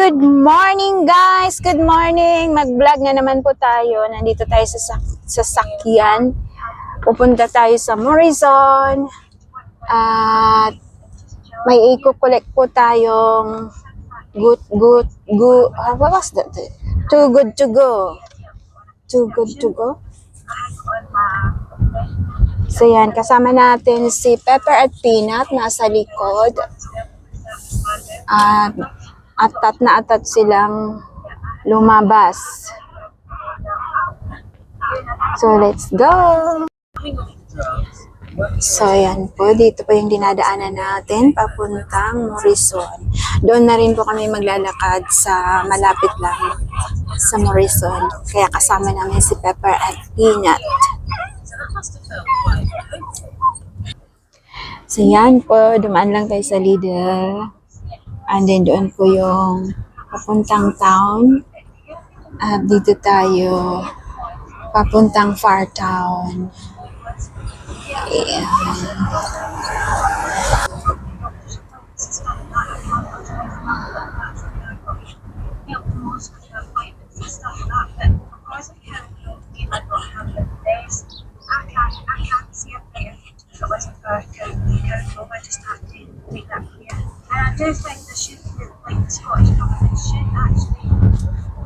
Good morning guys! Good morning! Mag-vlog na naman po tayo. Nandito tayo sa sasakyan. Pupunta tayo sa Morrison. At may i-collect po tayong what was that? Too good to go. Too good to go. So yan, kasama natin si Pepper at Peanut nasa likod. Atat na atat silang lumabas. So, let's go! So, yan po. Dito po yung dinadaanan natin papuntang Morrison. Doon na rin po kami maglalakad sa malapit lang sa Morrison. Kaya kasama namin si Pepper at Peanut. So, yan po. Dumaan lang tayo sa Lidl. And then doon po yung papuntang town. At dito tayo papuntang Far Town. Ayan. I do think the should like the Scottish government should actually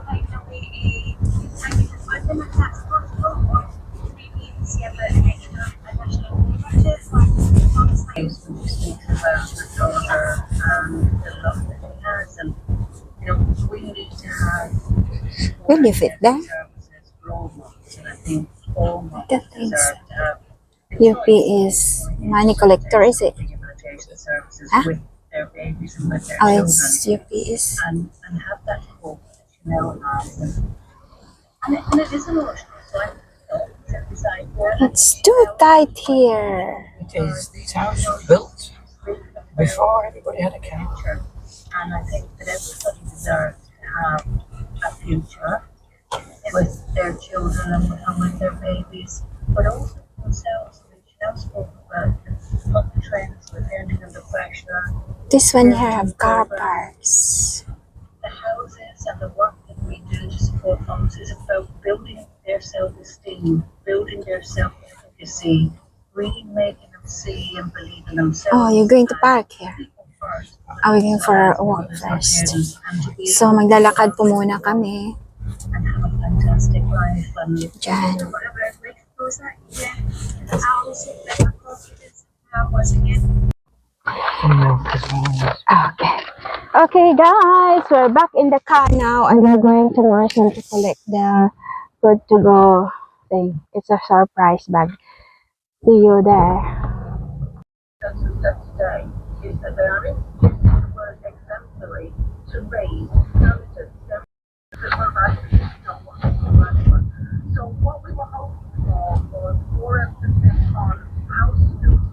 like the way I don't know if that's possible or maybe see about an extra additional budget or honestly speaks about the daughter and the love that she has and you know we need to have Will you fit that? services for all moms and I think all moms That thing's deserve to have UP is money collector, is it? rehabilitation services Huh? with their babies and with their Oh, children. it's UP is. And have that hope that Chanel has. And it is emotional, so I set aside for it. It's too tight here. It is. These houses were built before everybody had a car. And I think that everybody deserves to have a future with their children and with their babies, but also for themselves. Chanel spoke about the trends with parenting under pressure. This one here have car parks. The houses and the work that we do to support moms is about building their self-esteem, building their self-efficacy, really making them see and believe in themselves. Oh, you're going to park here. People first. Are we going for a walk first? So, maglalakad po muna kami. And have a fantastic life and Diyan. whatever it makes goes that yeah. I also feel like confidence once again. Okay. Okay, guys, we're back in the car now and we're going to Morrison to collect the good to go thing. It's a surprise bag. See you there. That's today is that they are instituting the word exemplary to raise standards. So what we were hoping for was more emphasis on how students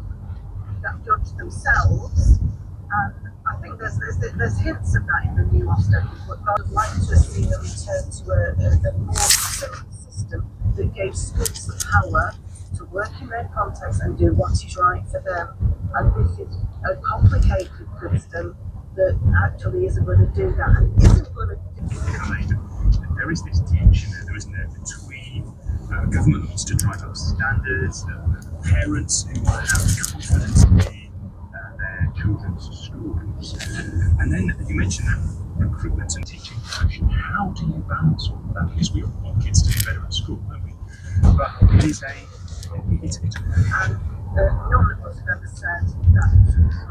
that judge themselves, and I think there's hints of that in the new study, but I would like to see them return to a more simple system that gave students the power to work in their context and do what is right for them. And this is a complicated system that actually isn't going to do that and isn't going to do. There is this tension there, isn't there, between government that wants to drive up standards, parents who want to have confidence in their children's schools, and then you mentioned that recruitment and teaching passion. How do you balance all of that? Because we all want kids to do better at school, don't we? But it is none of us have ever said that.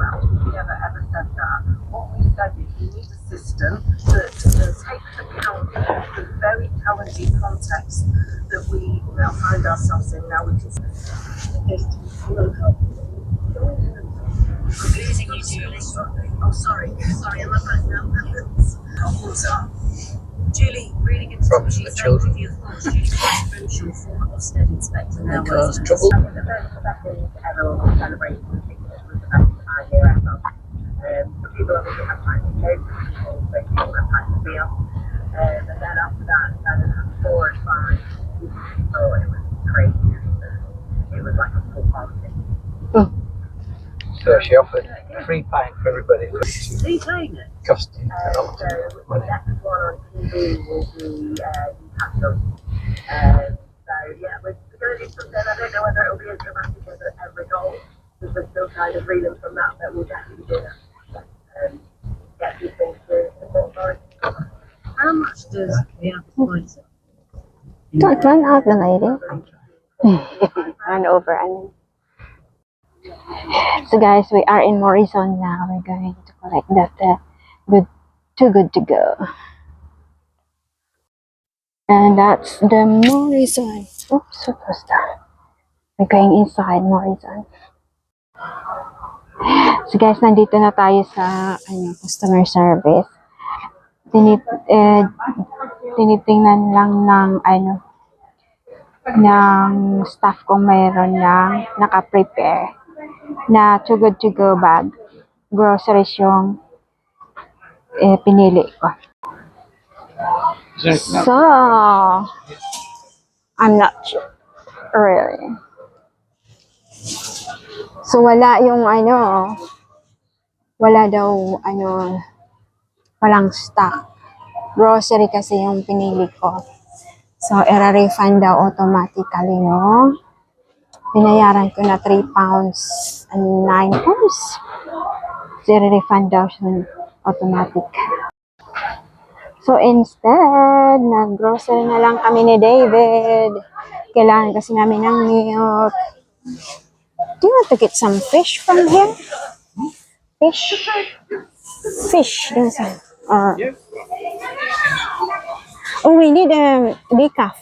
Well, we never ever said that. What we said is we need a system that takes account of the very challenging context that we now find ourselves in. Now we can will help. I'm losing you, Julie. Oh, sorry, I'm back now. Julie, really good to Problems see you. with children. Julie Crucial, former Ofsted inspector now. Cause trouble. The first ever celebration was our year ever. People obviously have time to live, but people have time to feel. And then after that, I don't know, 4 or 5 weeks ago, it was crazy. It was like a full party. So So she offered free pint for everybody for Are you playing it? costing a lot So of money. the next one on TV will be Newcastle. So yeah, we're going to do something. I don't know whether it'll be as dramatic as every goal, because we're still kind of reeling from that, but we'll definitely do that. Get people to support Norwich. How much does the average point? Don't run out the lady. Run over. So guys, we are in Morrison now. We're going to collect that too good to go. And that's the Morrison. Oops, superstar. We're going inside Morrison. So guys, nandito na tayo sa customer service. Tinitingnan lang ng staff kung mayroon ng naka-prepare na too good to go bag. Groceries yung pinili ko. So, I'm not sure. Really. So, wala yung wala daw walang stock. Grocery kasi yung pinili ko. So, i-refund daw automatically yung binayaran ko na 3 pounds and 9 pounds. So, i-refund daw siya automatic. So, instead, nag-grocery na lang kami ni David. Kailangan kasi namin ng milk. Do you want to get some fish from here? Fish? Fish. Oh, we need a decaf.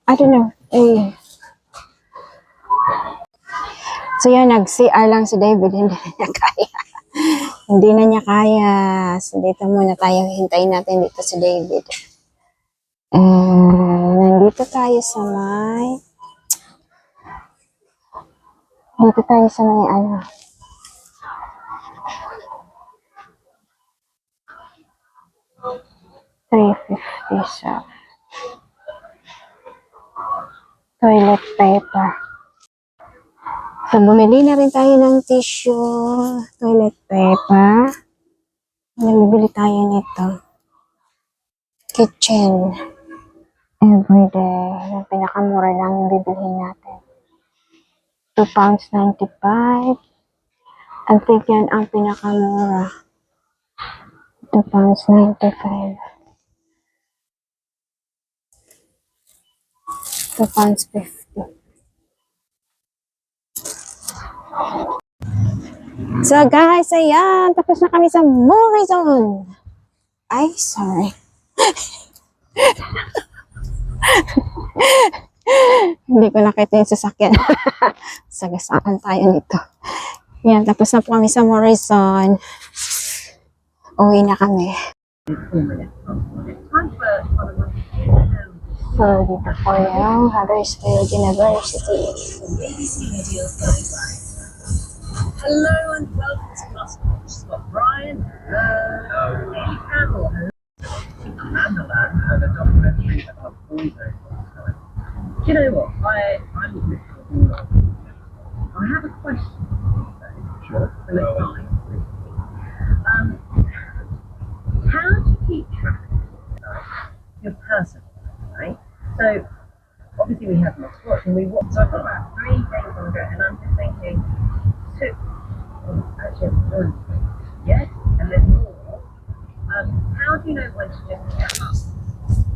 I don't know. So, yan, nag-CR lang si David. Hindi na niya kaya. Hindi na niya kaya. So, dito muna tayo. Hintayin natin dito si David. Nandito tayo sa may... Dito tayo sa may $3.50 sa toilet paper. So, bumili na rin tayo ng tissue, toilet paper. Bibili tayo nito. Kitchen. Everyday. Yung pinakamura lang yung bibilihin natin. £2.95. I think yan ang pinakamura. £2.95. £2.50. So guys, ayan. Tapos na kami sa Morrison. Ay, sorry. Hindi ko nakita yung sasakyan. Sagasaan tayo nito. Yan, tapos na po kami sa Morrison. Uwi na kami. So, dito po yung Huddersfield University. Hello and welcome to Mustard. She's got Brian, Amy Campbell, Amanda Land, and a documentary about boys. Do you know what? I'm a bit I have a question. Sure. So let's start. How do you keep track of your person, right? So obviously we have lots watch and we watch. So I've got about 3 things on the go, and I'm just thinking 2. Actually, 1. Yes, and then more. How do you know when to just cut up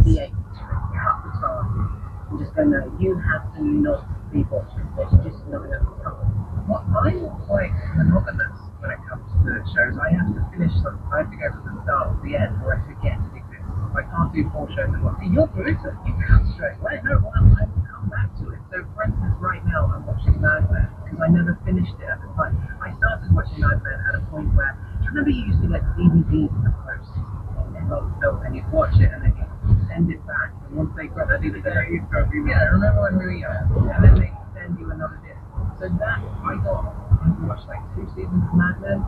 the age, cut the time? I'm just going, no, you have to not be watching this, just not enough time. Well, I'm quite monogamous when it comes to shows. I have to finish them. I have to go from the start to the end, or I forget it exists. I can't do 4 shows at once. You're brutal. You cut straight away. No, well, I will come back to it. So, for instance, right now I'm watching Mad Men because I never finished it at the time. I started watching Mad Men at a point where, do you remember you used to get DVDs in the post? And you'd watch it and then you'd send it back. And once they got the DVD, you'd go, yeah, I remember when we were young. And then they send you another disc. So that I watched like 2 seasons of Mad Men,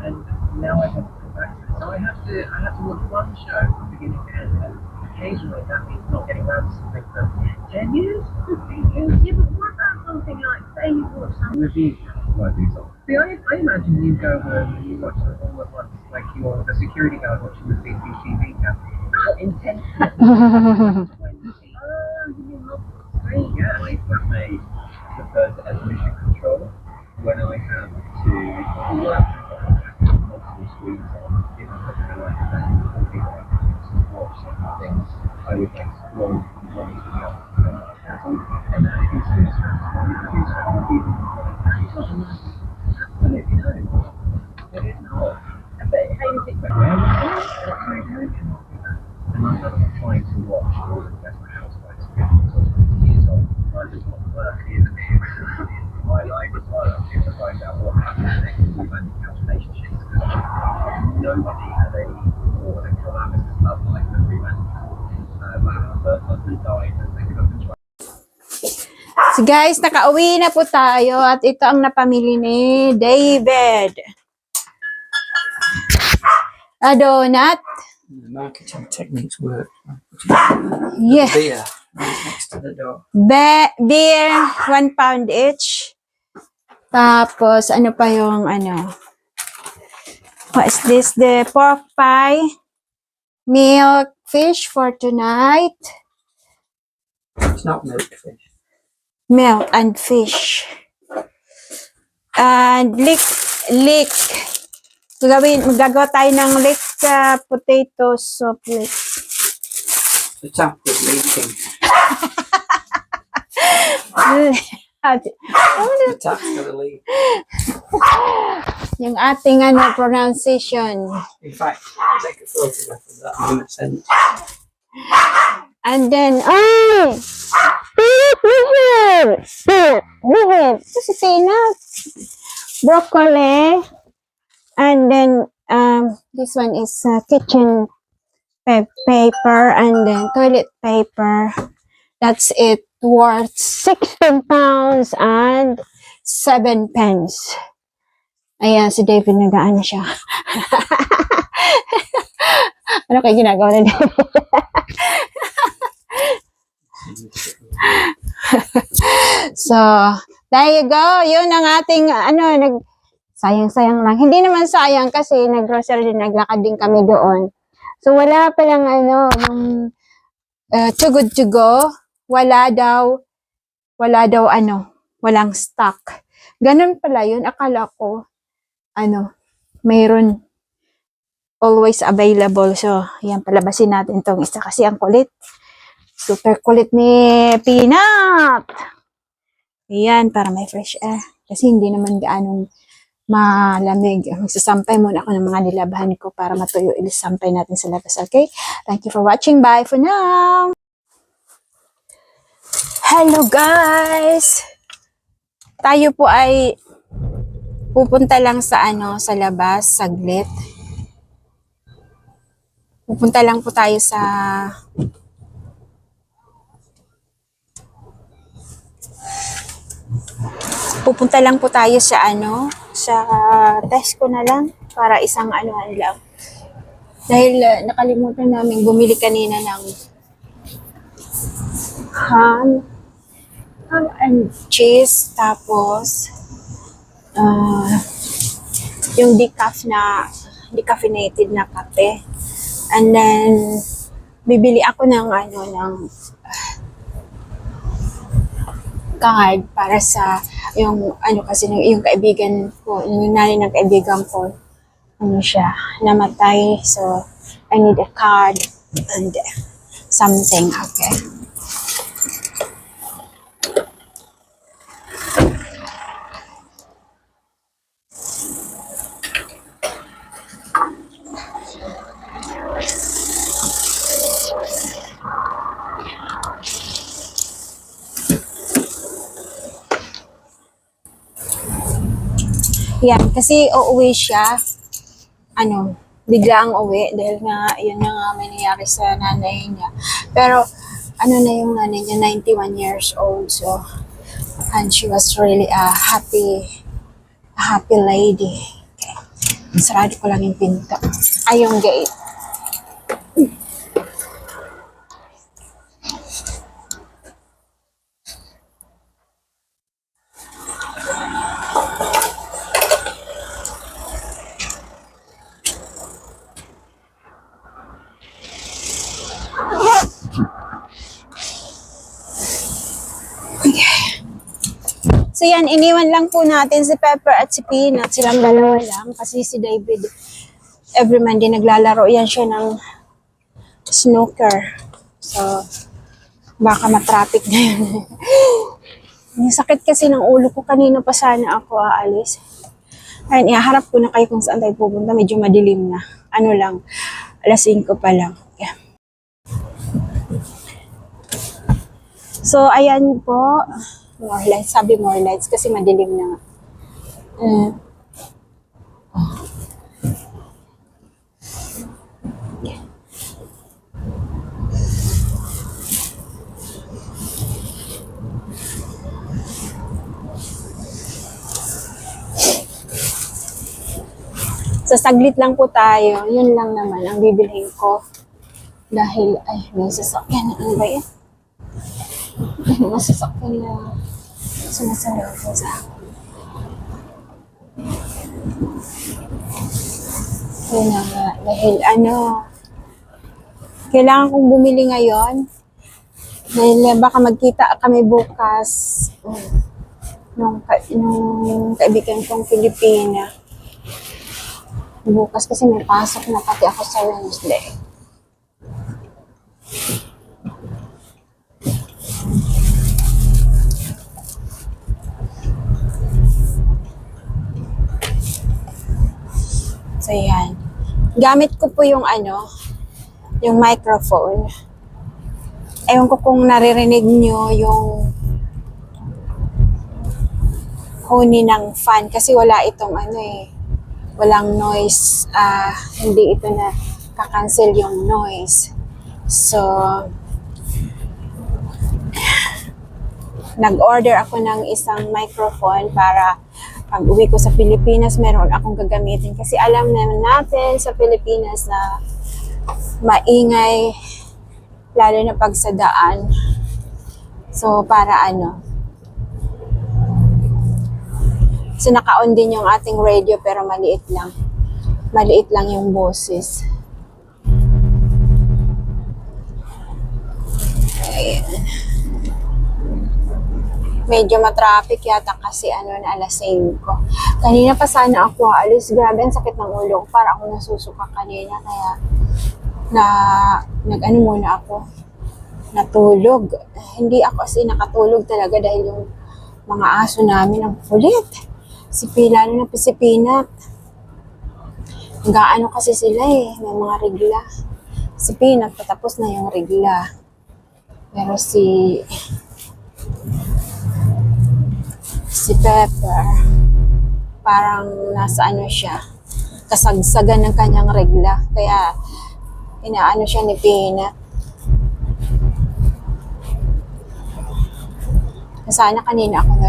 and now I have to come back to it. So I have to watch one show from beginning to end, and occasionally that means not getting around to something for 10 years, 15 years. Yeah, but what about something like, say you watch some review. Well, I do something. See, I imagine you go home and you watch it all at once, like you're the security guard watching the CCTV camera. How intense is it? Oh, you mean not great? Yeah, I may refer to as mission control when I have to work multiple screens on different customer like that, or people watch certain things. I would like scroll from one to the other. And that is absolutely no. It is not. But how you think about where we're going, and I'm not trying to watch all the Desperate Housewives years old. I just want to work in my life as well to find out what happens next in romantic relationships. Because nobody has any more than calamitous love life than romantic. My first husband died and they could have been trying. So guys, nakauwi na po tayo at ito ang napamili ni David. A donut. The marketing techniques work. Yeah. Beer right next to the door. Beer, 1 pound each. Tapos, ano pa yung ano? What is this? The pork pie. Milk fish for tonight. It's not milk fish. Milk and fish. And lick. Magagawa tayo ng lick potato soup lick. The tap was leaking. The tap's got a leak. Yung ating pronunciation. In fact, I'll take a photograph of that I'm going to send. And then, broccoli. And then, this one is kitchen paper and then toilet paper. That's it. Worth 16 pounds and 7 pence. Ayan, si David nag-ano siya. Ano kayo ginagawa na David? So, there you go. Yun ang ating, sayang-sayang lang. Hindi naman sayang kasi nag-grocery din, naglakad din kami doon. So, wala palang yung too good to go. Wala daw walang stock. Ganun pala yun. Akala ko, mayroon always available. So, yan, palabasin natin tong isa kasi ang kulit. Super kulit ni Peanut. Ayan, para may fresh air. Kasi hindi naman gaanong malamig. Magsasampay muna ako ng mga nilabahan ko para matuyo. Ilasampay natin sa labas. Okay? Thank you for watching. Bye for now. Hello guys! Tayo po ay pupunta lang sa sa labas, saglit. Pupunta lang po tayo sa sa Tesco na lang para isang lang. Dahil nakalimutan namin bumili kanina ng ham and cheese, tapos yung decaffeinated na kape. And then bibili ako ng card para sa yung kasi yung kaibigan ko, yung nanay ng kaibigan ko, namatay. So I need a card and something. Okay. Yan, kasi uuwi siya, bigla ang uwi dahil nga, yun na nga may nangyari sa nanay niya. Pero, na yung nanay niya, 91 years old, so, and she was really a happy lady. Okay. Sarado ko lang yung pinto. Ay, yung gate. So yan, iniwan lang po natin si Pepper at si Peanut. Silang dalawa lang kasi si David every Monday naglalaro yan siya ng snooker. So, baka matraffic na yun. Yung sakit kasi ng ulo ko, kanina pa sana ako aalis. Ayun, ihaharap ko na kayo kung saan tayo pupunta. Medyo madilim na. Ano lang, alas 5 pa lang. Yeah. So, ayan po. More lights. Sabi more lights kasi madilim na. So, saglit lang po tayo. Yun lang naman ang bibilhin ko. Dahil, ay, may sasakyan. Ano ba yan? May sasakyan na sumasalot ko sa akin. Yun na nga. Dahil, kailangan kong bumili ngayon. Dahil baka magkita kami bukas. Nung kaibigan kong Pilipina. Bukas kasi may pasok na pati ako sa Wednesday. So, yan. Gamit ko po yung yung microphone. Ewan ko kung naririnig nyo yung huni ng fan kasi wala itong walang noise, hindi ito na kakancel yung noise. So, nag-order ako ng isang microphone para pag uwi ko sa Pilipinas, meron akong gagamitin. Kasi alam naman natin sa Pilipinas na maingay, lalo na pag sa daan. So, para So, naka-on din yung ating radio pero maliit lang. Maliit lang yung boses. Ayan. Medyo matraffic yata kasi na alas 5. Kanina pa sana ako aalis. Grabe, ang sakit ng ulo ko. Para ako nasusuka kanina. Kaya, muna ako. Natulog. Hindi ako nakatulog talaga dahil yung mga aso namin ang kulit. Lalo na si Peanut. Gaano kasi sila may mga regla. Si Peanut, patapos na yung regla. Pero si Pepper, parang nasa siya, kasagsagan ng kanyang regla. Kaya, siya ni Peanut. Sana kanina ako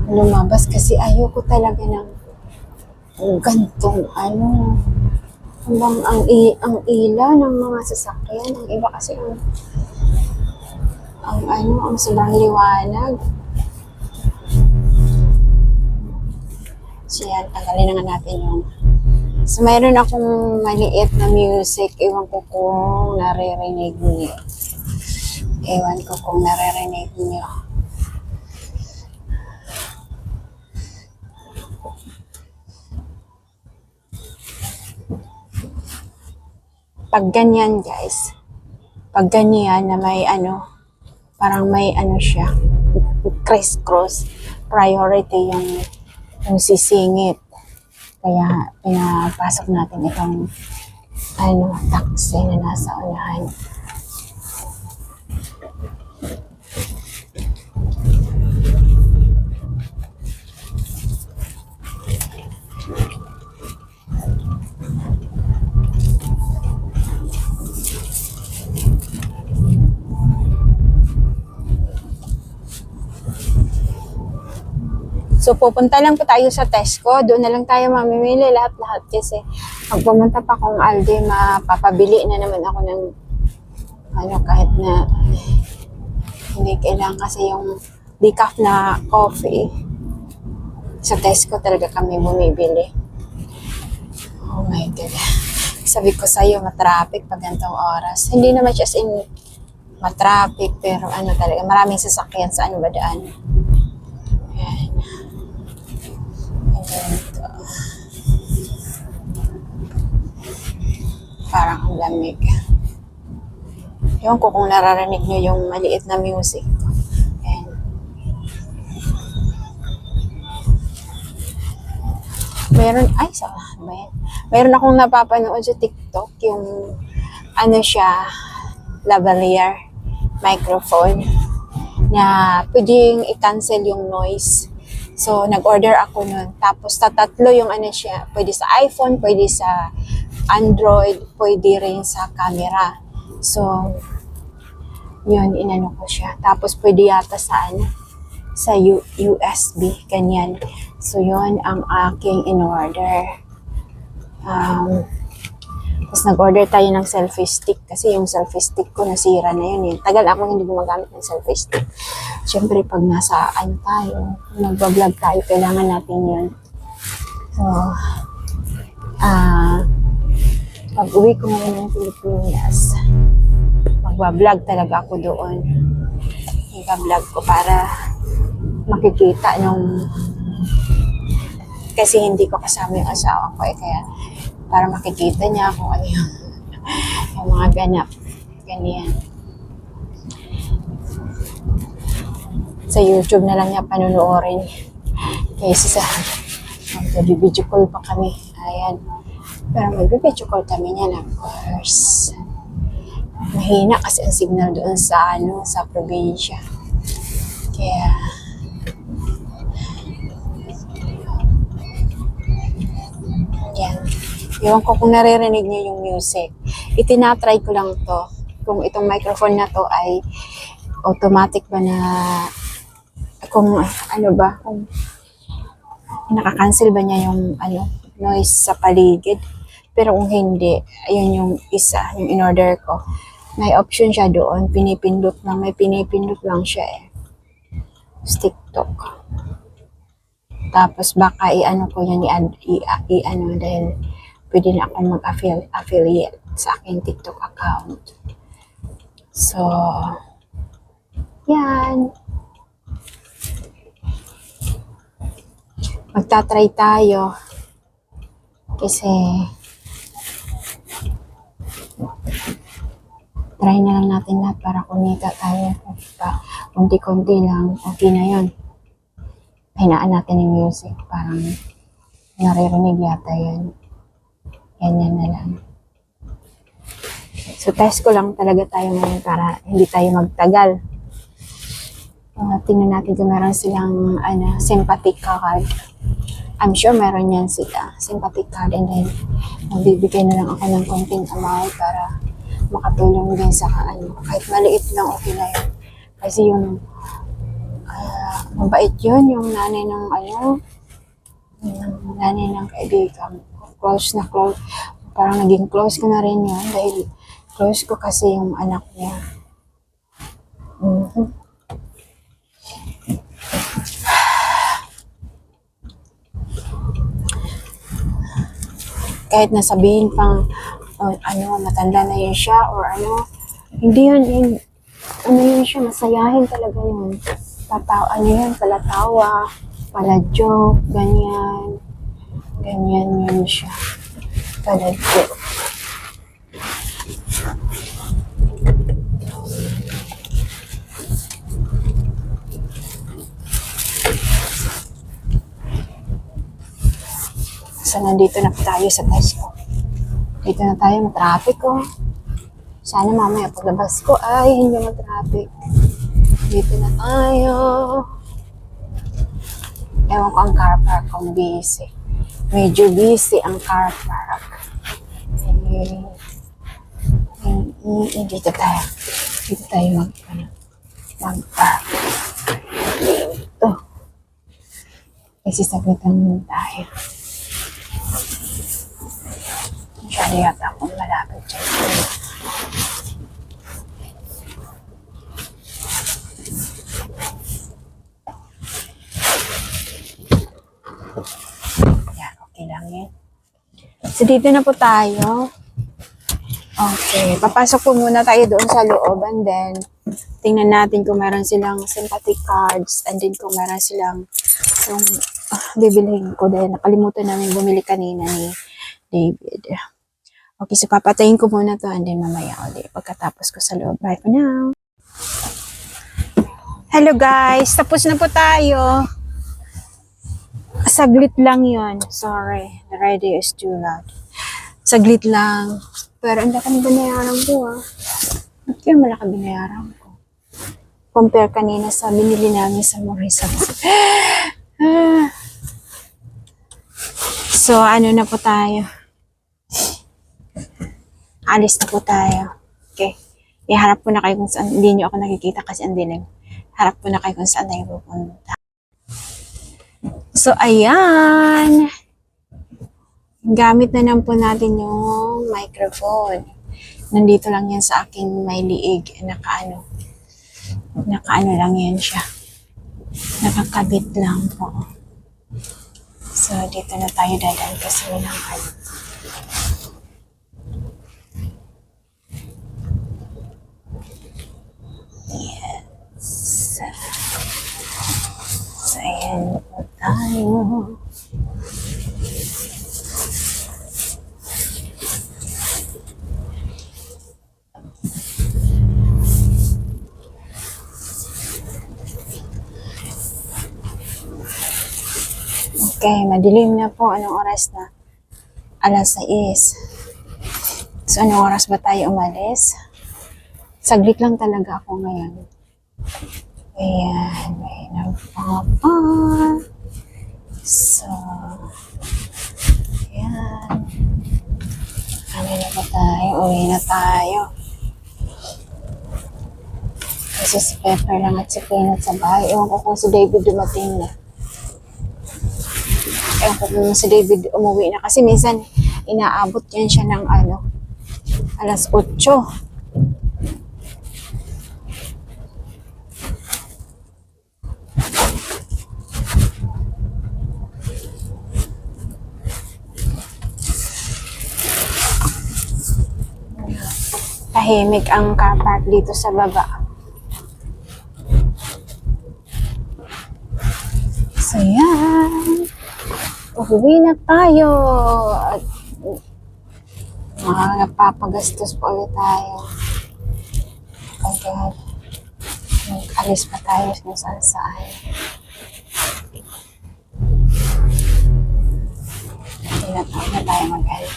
lumabas kasi ayoko talaga ng gantong hanggang ang ila ng mga sasakyan. Ang iba kasi ang sobrang liwanag. So yan, tanggalin na nga natin yung so mayroon akong maliit na music. Ewan ko kung naririnig niyo. Pag ganyan guys, pag ganyan na may parang may siya, criss-cross, priority yung sisingit. Kaya pinapasok natin itong taxi na nasa unahan. So, pupunta lang po tayo sa Tesco. Doon na lang tayo mamimili lahat-lahat kasi pag pumunta pa akong Aldi, mapapabili na naman ako ng kahit na hindi kailangan kasi yung decaf na coffee. Sa Tesco talaga kami bumibili. Oh my God. Sabi ko sa'yo, matraffic pag gantong oras. Hindi naman just in matraffic, pero talaga, maraming sasakyan sa daan. malamig. Ewan ko kung nararanig nyo yung maliit na music. Ayan. Meron akong napapanood sa TikTok, yung ano siya, lavalier microphone na pwedeng i-cancel yung noise. So, nag-order ako nun. Tapos, tatatlo yung ano siya. Pwede sa iPhone, pwede sa Android, pwede rin sa camera. So, yun, inano ko siya. Tapos, pwede yata sa ano, sa USB, ganyan. So, yun ang aking in-order. Tapos nag-order tayo ng selfie stick kasi yung selfie stick ko nasira na yun eh. Tagal akong hindi gumagamit ng selfie stick. Siyempre pag nasaan tayo, nagbablog tayo, kailangan natin yun. So, pag uwi ko ngayon ng Pilipinas, magbablog talaga ako doon. Magbablog ko para makikita nung kasi hindi ko kasama yung asawa ko eh, kaya para makikita niya kung ano yung mga ganap. Ganyan. Sa YouTube na lang niya panunuorin. Kaysa sa mag-video call pa kami. Ayan. Pero mag-video call kami niyan, of course. Mahina kasi ang signal doon sa sa probinsya. Kaya yan. Ewan ko kung naririnig niyo yung music. Itinatry ko lang to. Kung itong microphone na to ay automatic ba na kung ano ba, kung nakakancel ba niya yung noise sa paligid. Pero kung hindi, ayun yung isa, yung in-order ko. May option siya doon, pinipindot lang, may pinipindot lang siya eh. TikTok. Tapos baka ko yan dahil pwede na akong mag-affiliate sa aking TikTok account. So, yan. Magta-try tayo. Kasi, try na lang natin lahat para kumita tayo. Kunti-kunti lang, okay na yun. Hinaan natin yung music. Parang naririnig yata yan. Ganyan na lang. So, test ko lang talaga tayo ngayon para hindi tayo magtagal. Tingnan natin kung meron silang sympathy card. I'm sure meron yan sila. Sympathy card, and then magbibigay na lang ako ng konting amount para makatulong din sa kahit maliit lang, okay na yun. Kasi yung mabait yun, yung nanay ng nanay ng kaibigan. Close na close. Parang naging close ko na rin yun dahil close ko kasi yung anak niya. Kahit nasabihin pang matanda na yun siya or hindi yun yun siya, masayahin talaga yun. Palatawa, pala-joke, ganyan. Ganyan yun siya. Pala-joke. So, nandito na tayo sa Tesco. Dito na tayo, matraffic ko. Sana mamaya paglabas ko ay hindi matraffic. Dito na tayo. Ewan ko ang car park kung busy. Medyo busy ang car park. Dito tayo. Dito tayo mag-park. Dito. Kasi saglitan muna tayo. Masyado yata akong malapit dyan. Yan, okay lang yan. So, dito na po tayo. Okay, papasok po muna tayo doon sa loob and then tingnan natin kung meron silang sympathy cards and then kung meron silang yung bibilihin ko dahil nakalimutan namin bumili kanina ni David. Okay, so papatayin ko muna to and then mamaya ulit pagkatapos ko sa loob. Bye for now. Hello guys, tapos na po tayo. Saglit lang yon. Sorry, the radio is too loud. Saglit lang. Pero ang laki ng binayaran ko Ba't kaya malaki binayaran ko? Compare kanina sa binili namin sa Morrison. So, ano na po tayo? Alis na po tayo. Okay. Iharap po na kayo kung saan. Hindi nyo ako nakikita kasi ang dilim. Harap po na kayo kung saan tayo pupunta. So, ayan. Gamit na lang po natin yung microphone. Nandito lang yan sa aking may liig. Nakaano lang yan siya. Nakakabit lang po. So, dito na tayo dadaan kasi walang ano. Yes. So, ayan po tayo. Okay, madilim na po. Anong oras na? 6:00. So, anong oras ba tayo umalis? Saglit lang talaga ako ngayon. Ayan, may nagpapa. So, ayan. Ano na ba tayo? Uwi na tayo. Kasi si Pepper lang at si Peanut sa bahay. Ewan ko kung si David dumating na. Ewan ko kung si David umuwi na. Kasi minsan, inaabot yan siya ng 8:00. Tahimik ang car park dito sa baba. So, yan. Uwi na tayo. At napapagastos pa ulit tayo. Pagka mag-alis pa tayo kung saan saan. Ilan na tayo mag-alis.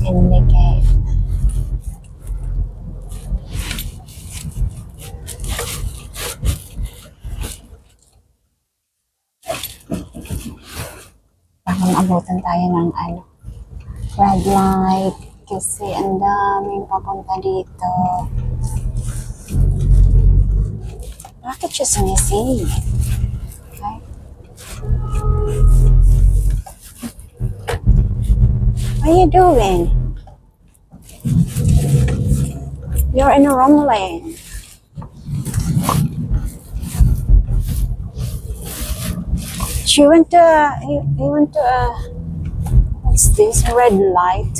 Indicate. Abutan tayo ng red light kasi ang daming papunta dito. Bakit siya sumising? Okay. What are you doing? You're in the wrong lane. He went to what's this, red light?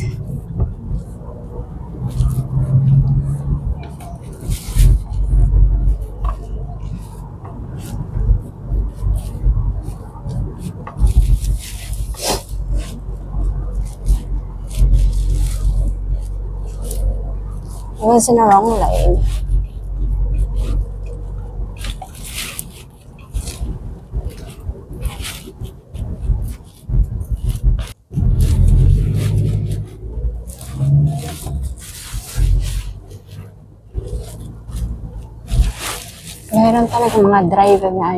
He was in the wrong lane. Meron talaga mga driver na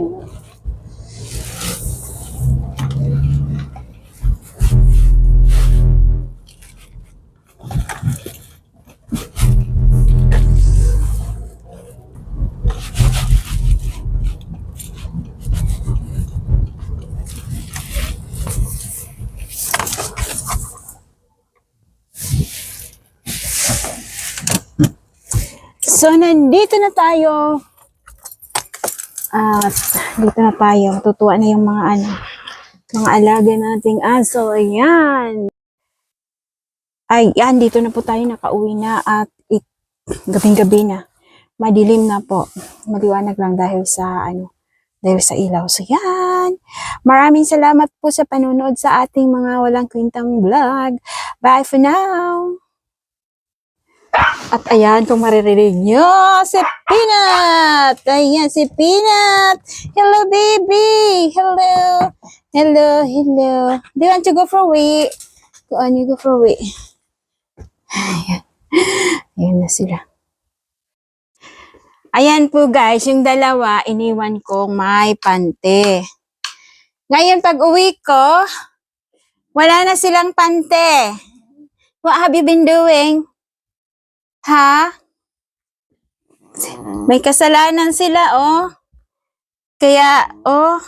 So, nandito na tayo. At dito na tayo. Tutuwa na yung mga mga alaga nating aso. Ayan. Ayan, dito na po tayo. Nakauwi na at gabing-gabi na. Madilim na po. Maliwanag lang dahil sa ilaw. So, yan. Maraming salamat po sa panonood sa ating mga walang kwentang vlog. Bye for now. At ayan, kung maririnig nyo, si Peanut! Ayan, si Peanut! Hello, baby! Hello! Hello, hello. Do you want to go for a wee? Go on, you go for a wee. Ayan. Ayan na sila. Ayan po guys, yung dalawa, iniwan kong may pante. Ngayon, pag uwi ko, wala na silang pante. What have you been doing? Ha? May kasalanan sila, oh. Kaya, oh.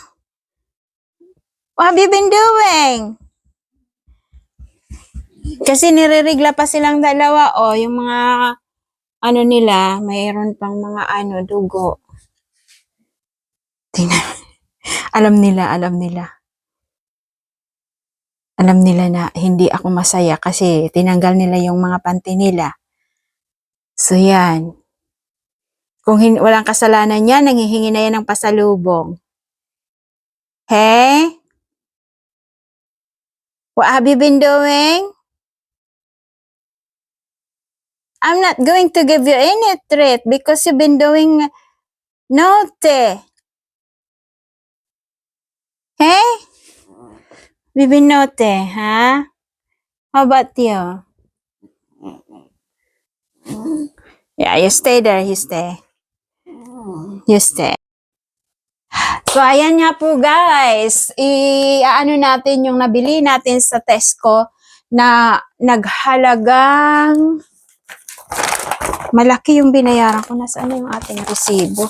What have you been doing? Kasi nirerigla pa silang dalawa, oh. Yung mga, ano nila, mayroon pang mga, dugo. Tingnan. Alam nila. Alam nila na hindi ako masaya kasi tinanggal nila yung mga panty nila. So, yan. Kung walang kasalanan yan, nanghihingi na yan ng pasalubong. Hey? What have you been doing? I'm not going to give you any treat because you've been doing naughty. Hey? We've been naughty, huh? How about you? Yeah, you stay there, you stay. You stay. So, ayan nga po guys. Ano natin yung nabili natin sa Tesco na naghalagang malaki yung binayaran ko. Nasaan yung ating resibo?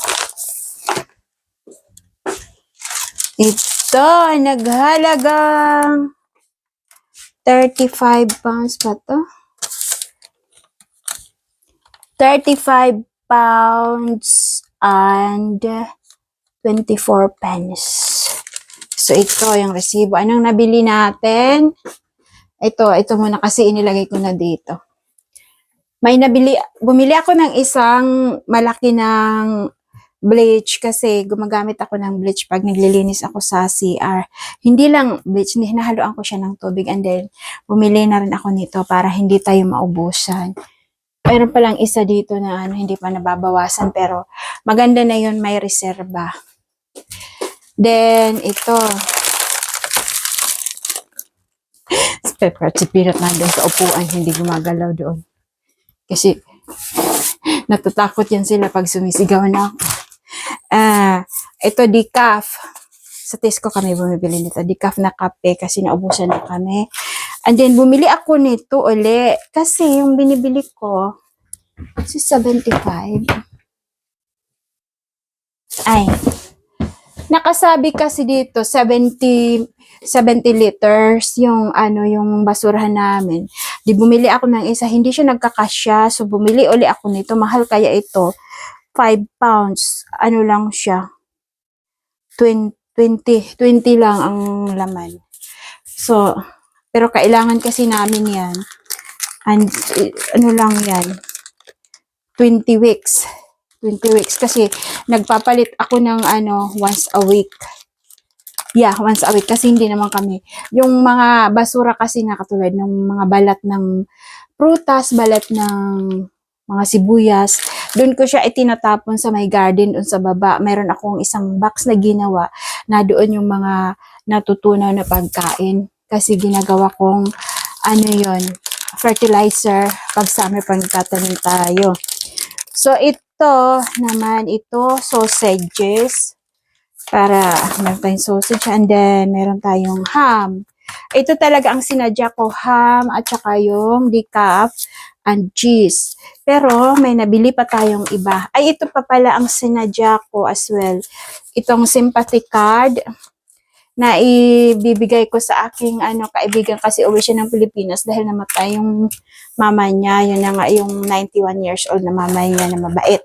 Ito, naghalagang 35 pounds pa to. 35 pounds and 24 pence. So, ito yung resibo. Anong nabili natin? Ito muna kasi inilagay ko na dito. Bumili ako ng isang malaki ng bleach kasi gumagamit ako ng bleach pag naglilinis ako sa CR. Hindi lang bleach, hinahaluan ko siya ng tubig and then bumili na rin ako nito para hindi tayo maubusan. Mayroon palang isa dito na hindi pa nababawasan pero maganda na yun, may reserba. Then, ito. Si Peanut nandun sa upuan, hindi gumagalaw doon. Kasi, natatakot yan sila pag sumisigaw na ako. Ito, decaf. Sa Tesco kami bumibili nito. Decaf na kape kasi naubusan na kami. And then, bumili ako nito uli. Kasi, yung binibili ko, si 75. Ay, nakasabi kasi dito 70 liters yung yung basurahan namin. Di bumili ako ng isa, hindi siya nagkakasya. So bumili uli ako nito, mahal kaya ito. 5 pounds. Ano lang siya? 20 lang ang laman. So, pero kailangan kasi namin 'yan. And ano lang 'yan? 20 weeks. 20 weeks kasi nagpapalit ako ng once a week. Yeah, once a week kasi hindi naman kami. Yung mga basura kasi na katulad ng mga balat ng prutas, balat ng mga sibuyas, doon ko siya itinatapon sa may garden doon sa baba. Meron akong isang box na ginawa na doon yung mga natutunaw na pagkain kasi ginagawa kong fertilizer pag summer pag tatanim tayo. So, ito naman, sausages. Para meron tayong sausage and then meron tayong ham. Ito talaga ang sinadya ko, ham at saka yung decaf and cheese. Pero may nabili pa tayong iba. Ay, ito pa pala ang sinadya ko as well. Itong sympathy card na ibibigay ko sa aking kaibigan kasi uwi siya ng Pilipinas dahil namatay yung mama niya. Yun na nga yung 91 years old na mama niya na mabait.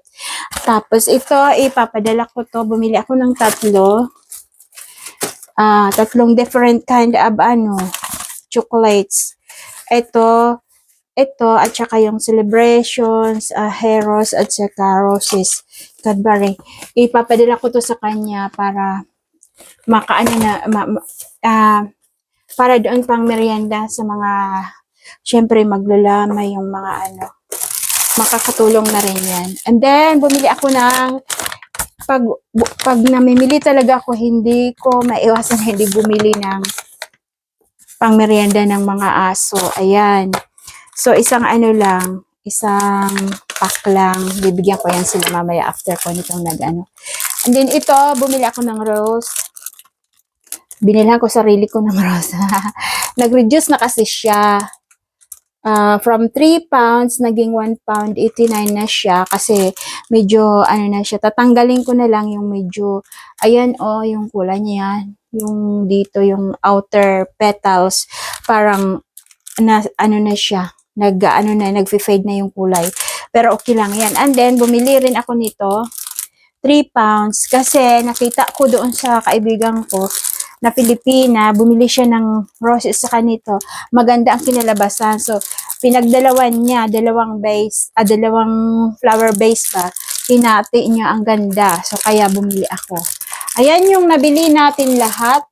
Tapos ito, ipapadala ko to. Bumili ako ng tatlong different kind of chocolates. Ito, at saka yung celebrations, heroes, at saka roses, Cadbury. Ipapadala ko to sa kanya para para doon pang merienda sa mga, syempre maglalamay yung mga makakatulong na rin yan. And then, bumili ako ng, pag namimili talaga ako, hindi ko maiwasan hindi bumili ng pangmerienda ng mga aso. Ayan. So, isang pack lang. Bibigyan ko yan sila mamaya after ko nitong nag-ano. And then, ito, bumili ako ng rose. Binilhan ko sarili ko ng rose. Nag-reduce na kasi siya. From 3 pounds, naging 1 pound 89 na siya kasi medyo, na siya, tatanggalin ko na lang yung medyo, ayan yung kulay niya, yung dito, yung outer petals, parang, na siya, nag-fade na yung kulay. Pero okay lang yan. And then, bumili rin ako nito, 3 pounds, kasi nakita ko doon sa kaibigan ko, na Pilipina, bumili siya ng roses sa kanito. Maganda ang kinalabasan. So, pinagdalawan niya, dalawang flower base ba, hinati niya ang ganda. So, kaya bumili ako. Ayan yung nabili natin lahat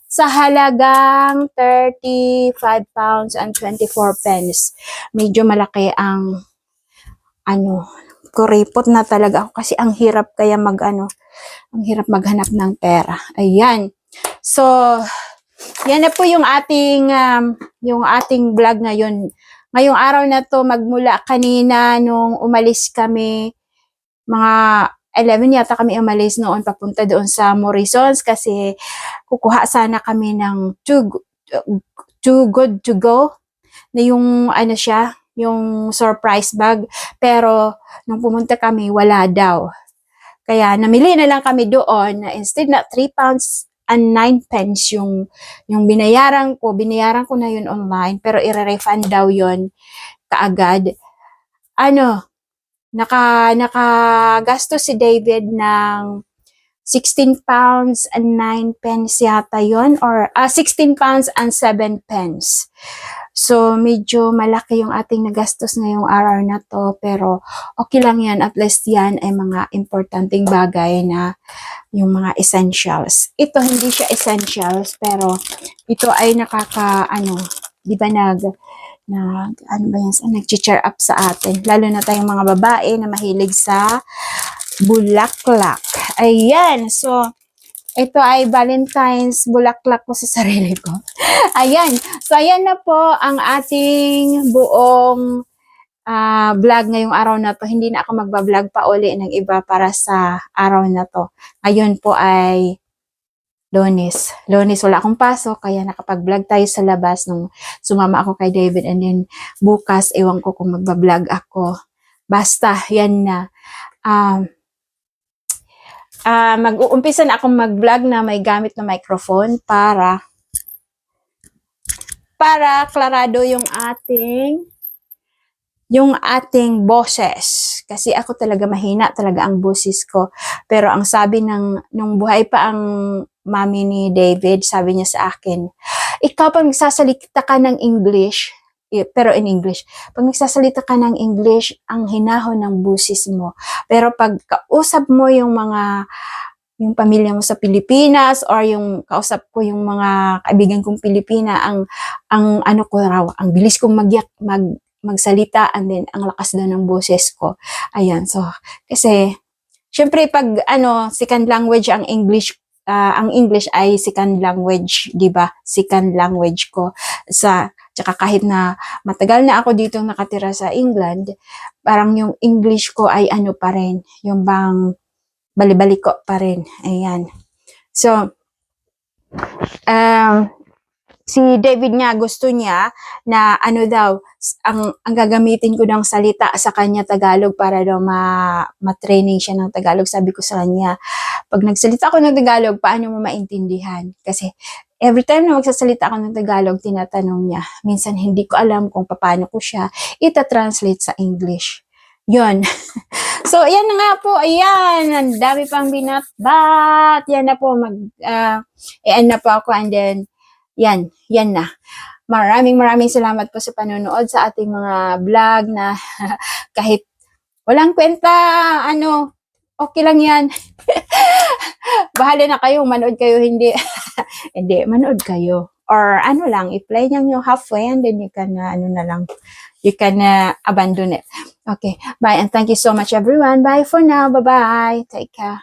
sa halagang 35 pounds and 24 pence. Medyo malaki ang, kuripot na talaga ako kasi ang hirap kaya ang hirap maghanap ng pera. Ayan. So, yan na po yung ating vlog ngayon. Ngayong araw na to, magmula kanina nung umalis kami, mga 11 yata kami umalis noon papunta doon sa Morrisons kasi kukuha sana kami ng too good to go na yung yung surprise bag. Pero nung pumunta kami, wala daw. Kaya namili na lang kami doon na instead na 3 pounds and 9 pence yung binayaran ko na yun online, pero i-refund daw yun kaagad. Nakagastos si David ng 16 pounds and 9 pence yata yun, or 16 pounds and 7 pence. So, medyo malaki yung ating nagastos ngayong araw na to, pero okay lang yan, at least yan ay mga importanteng bagay na yung mga essentials. Ito hindi siya essentials, pero ito ay di ba nag-cheer up sa atin. Lalo na tayong mga babae na mahilig sa bulaklak. Ayan, so ito ay Valentine's bulaklak ko sa sarili ko. Ayan, so ayan na po ang ating buong vlog ngayong araw na to. Hindi na ako magbablog pa uli ng iba para sa araw na to. Ngayon po ay Lunes. Wala akong pasok, kaya nakapag-vlog tayo sa labas nung sumama ako kay David. And then bukas, ewan ko kung magbablog ako. Basta, yan na. Mag-uumpisa na akong mag-vlog na may gamit na microphone para klarado yung ating boses. Kasi ako talaga mahina talaga ang boses ko. Pero ang sabi nung buhay pa ang mami ni David, sabi niya sa akin, ikaw pag nagsasalita ka ng English, pero in English, pag nagsasalita ka ng English, ang hinahon ng boses mo. Pero pag kausap mo yung pamilya mo sa Pilipinas, or yung kausap ko yung mga kaibigan kong Pilipina, ang bilis kong magsalita, and then ang lakas daw ng boses ko. Ayan, so kasi syempre pag second language ang English, ang English ay second language, 'di ba? Second language ko. Tsaka kahit na matagal na ako dito nakatira sa England, parang yung English ko ay pa rin, yung bang bali-baliko pa rin. Ayan. So, si David niya, gusto niya na ang gagamitin ko ng salita sa kanya Tagalog para daw ma-training siya ng Tagalog. Sabi ko sa kanya, pag nagsalita ako ng Tagalog, paano mo maintindihan? Kasi every time na magsasalita ako ng Tagalog, tinatanong niya. Minsan hindi ko alam kung paano ko siya ita-translate sa English. Yun. So, ayan na nga po. Ayan. Ang dami pang binatbat. Yan na po. End na po ako, and then yan na. Maraming salamat po sa panonood sa ating mga vlog na kahit walang kwenta, okay lang yan. Bahala na kayo, manood kayo, hindi. Hindi, manood kayo. Or i-play nyo halfway, and then you can, you can abandon it. Okay, bye and thank you so much everyone. Bye for now. Bye-bye. Take care.